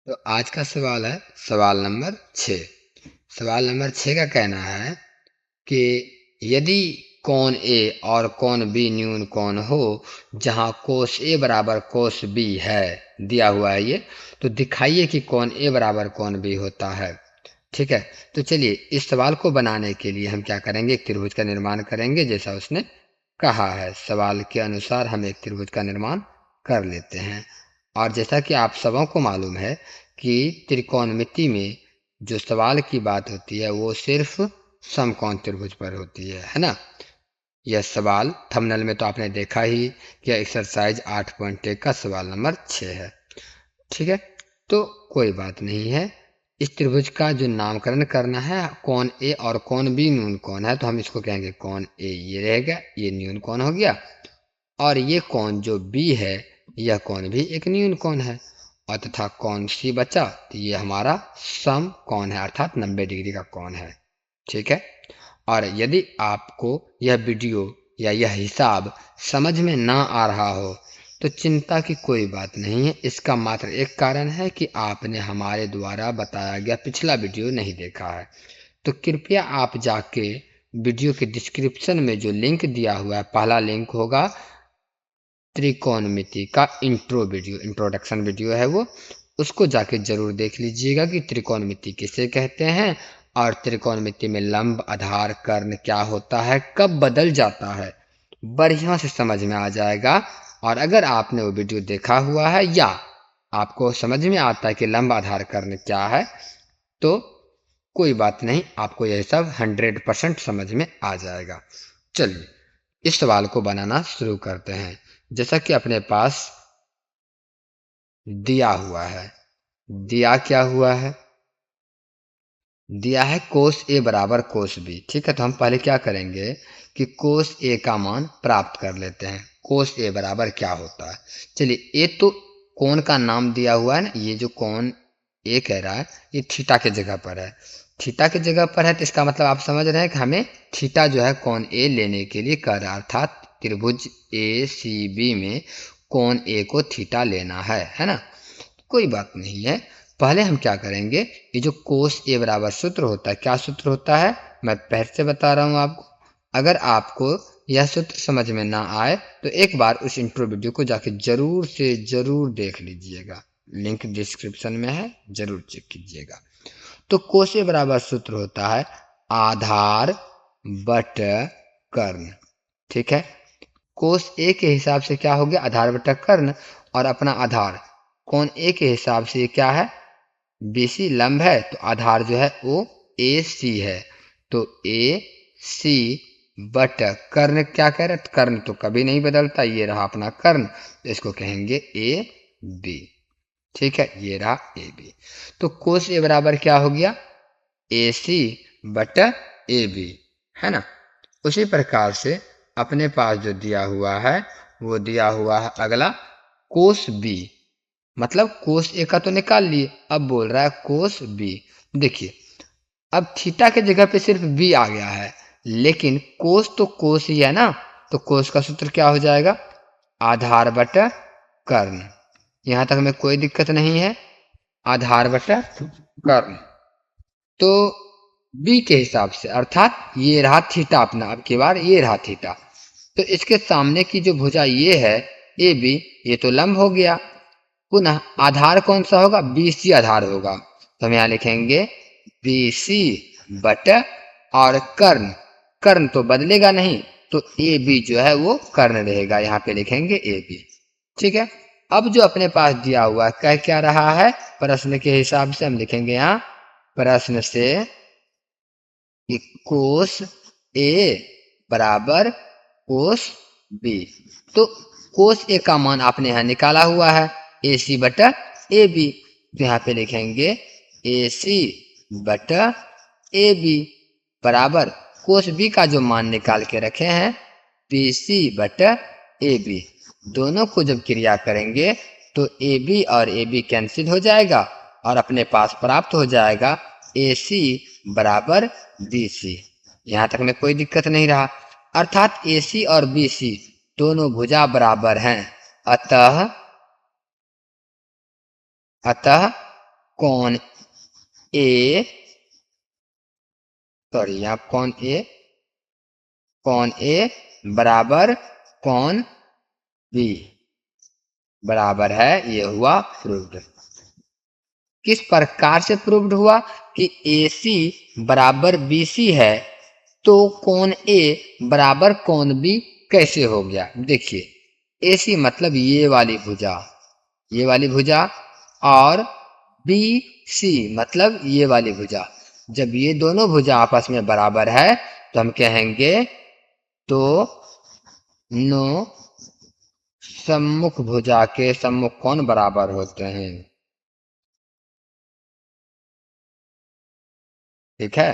तो आज का सवाल है सवाल नंबर 6। सवाल नंबर 6 का कहना है कि यदि कोण ए और कोण बी न्यून कोण हो जहां कोस ए बराबर कोस बी है, दिया हुआ है ये, तो दिखाइए कि कोण ए बराबर कोण बी होता है। ठीक है। तो चलिए इस सवाल को बनाने के लिए हम क्या करेंगे, एक त्रिभुज का निर्माण करेंगे जैसा उसने कहा है। सवाल के अनुसार हम एक त्रिभुज का निर्माण कर लेते हैं। और जैसा कि आप सबों को मालूम है कि त्रिकोणमिति में जो सवाल की बात होती है वो सिर्फ समकोण त्रिभुज पर होती है ना। यह सवाल थंबनेल में तो आपने देखा ही कि एक्सरसाइज 8.1 का सवाल नंबर 6 है। ठीक है। तो कोई बात नहीं है। इस त्रिभुज का जो नामकरण करना है, कोण ए और कोण बी न्यून कोण है, तो हम इसको कहेंगे कोण ए, ये रहेगा, ये न्यून कोण हो गया। और ये कोण जो बी है, यह कोण भी एक न्यून कोण है। और तथा कोण सी बचा, तो ये हमारा सम कोण है, अर्थात 90 डिग्री का कोण है। ठीक है। और यदि आपको यह वीडियो या यह हिसाब समझ में ना आ रहा हो तो चिंता की कोई बात नहीं है। इसका मात्र एक कारण है कि आपने हमारे द्वारा बताया गया पिछला वीडियो नहीं देखा है। तो कृपया आप जाके वीडियो के डिस्क्रिप्शन में जो लिंक दिया हुआ है, पहला लिंक होगा त्रिकोणमिति का इंट्रो वीडियो, इंट्रोडक्शन वीडियो है वो, उसको जाके जरूर देख लीजिएगा कि त्रिकोणमिति किसे कहते हैं और त्रिकोणमिति में लंब, आधार, कर्ण क्या होता है, कब बदल जाता है, बढ़िया से समझ में आ जाएगा। और अगर आपने वो वीडियो देखा हुआ है या आपको समझ में आता है कि लंब, आधार, कर्ण क्या है, तो कोई बात नहीं, आपको यह सब 100% समझ में आ जाएगा। चलिए इस सवाल को बनाना शुरू करते हैं। जैसा कि अपने पास दिया हुआ है, दिया क्या हुआ है, दिया है कोस ए बराबर कोस बी। ठीक है। तो हम पहले क्या करेंगे कि कोस ए का मान प्राप्त कर लेते हैं। कोस ए बराबर क्या होता है, चलिए, ए तो कोण का नाम दिया हुआ है ना, ये जो कोण ए कह रहा है ये थीटा के जगह पर है। थीटा के जगह पर है तो इसका मतलब आप समझ रहे हैं कि हमें थीटा जो है कोण ए लेने के लिए कर रहा है, अर्थात त्रिभुज ए सी बी में कोण ए को थीटा लेना है ना। कोई बात नहीं है। पहले हम क्या करेंगे, ये जो कोस ए बराबर सूत्र होता है, क्या सूत्र होता है, मैं पहले से बता रहा हूँ आपको। अगर आपको यह सूत्र समझ में ना आए तो एक बार उस इंट्रो वीडियो को जाके जरूर से जरूर देख लीजिएगा, लिंक डिस्क्रिप्शन में है, जरूर चेक कीजिएगा। तो कोस ए बराबर सूत्र होता है आधार बट कर्ण। ठीक है। कोस ए के हिसाब से क्या हो गया, आधार बटा कर्ण, और अपना आधार कोण ए के हिसाब से क्या है, बीसी लंब है, तो आधार जो है वो ए सी है। तो ए सी बट कर्ण क्या कह रहे, कर्ण तो कभी नहीं बदलता, ये रहा अपना कर्ण, तो इसको कहेंगे ए बी। ठीक है, ये रहा ए बी। तो कोस ए बराबर क्या हो गया, ए सी बट ए बी, है ना। उसी प्रकार से अपने पास जो दिया हुआ है वो दिया हुआ है अगला कोस बी, मतलब कोस ए का तो निकाल लिए, अब बोल रहा है कोस बी। देखिए अब थीटा के जगह पे सिर्फ बी आ गया है, लेकिन कोस तो कोस ही है ना, तो कोस का सूत्र क्या हो जाएगा, आधार बटा कर्ण। यहां तक में कोई दिक्कत नहीं है, आधार बटा कर्ण। तो बी के हिसाब से, अर्थात ये रहा थीटा अपना, अब की बार ये रहा थीटा, तो इसके सामने की जो भुजा ये है ए बी, ये तो लंब हो गया। पुनः आधार कौन सा होगा, बी सी आधार होगा, तो हम यहाँ लिखेंगे बी सी बट, और कर्ण, कर्ण तो बदलेगा नहीं, तो ए बी जो है वो कर्ण रहेगा, यहाँ पे लिखेंगे ए बी। ठीक है। अब जो अपने पास दिया हुआ है कह क्या रहा है, प्रश्न के हिसाब से हम लिखेंगे यहाँ प्रश्न से कि कोस ए बराबर कोस बी। तो कोस ए का मान आपने यहाँ निकाला हुआ है, ए सी बटा ए बी, तो यहाँ पे लिखेंगे ए सी बटा ए बी बराबर कोस बी का जो मान निकाल के रखे हैं बी सी बटा ए बी। दोनों को जब क्रिया करेंगे तो ए बी और ए बी कैंसिल हो जाएगा और अपने पास प्राप्त हो जाएगा ए सी बराबर बी सी। यहाँ तक में कोई दिक्कत नहीं रहा, अर्थात ए सी और बी सी दोनों भुजा बराबर हैं। अतः अतः कौन ए, सॉरी यहाँ कौन ए बराबर कौन बी बराबर है, ये हुआ प्रूव्ड। किस प्रकार से प्रूव्ड हुआ कि AC बराबर BC है तो कौन A बराबर कौन B कैसे हो गया। देखिए AC मतलब ये वाली भुजा और BC मतलब ये वाली भुजा। जब ये दोनों भुजा आपस में बराबर है तो हम कहेंगे तो नो सम्मुख भुजा के सम्मुख कोण बराबर होते हैं। ठीक है।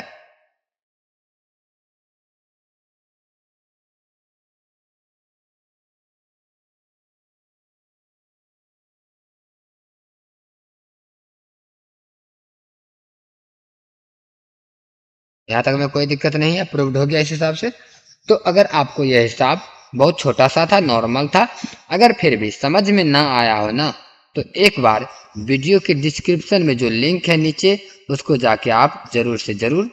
यहाँ तक में कोई दिक्कत नहीं है, प्रूव्ड हो गया इस हिसाब से। तो अगर आपको यह हिसाब बहुत छोटा सा था, नॉर्मल था, अगर फिर भी समझ में ना आया हो ना तो एक बार वीडियो के डिस्क्रिप्शन में जो लिंक है नीचे उसको जाके आप जरूर से जरूर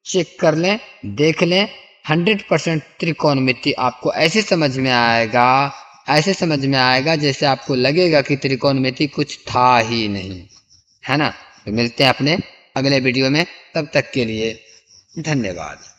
चेक कर लें, देख लें। 100% त्रिकोणमिति आपको ऐसे समझ में आएगा जैसे आपको लगेगा कि त्रिकोणमिति कुछ था ही नहीं, है ना। तो मिलते हैं अपने अगले वीडियो में, तब तक के लिए धन्यवाद।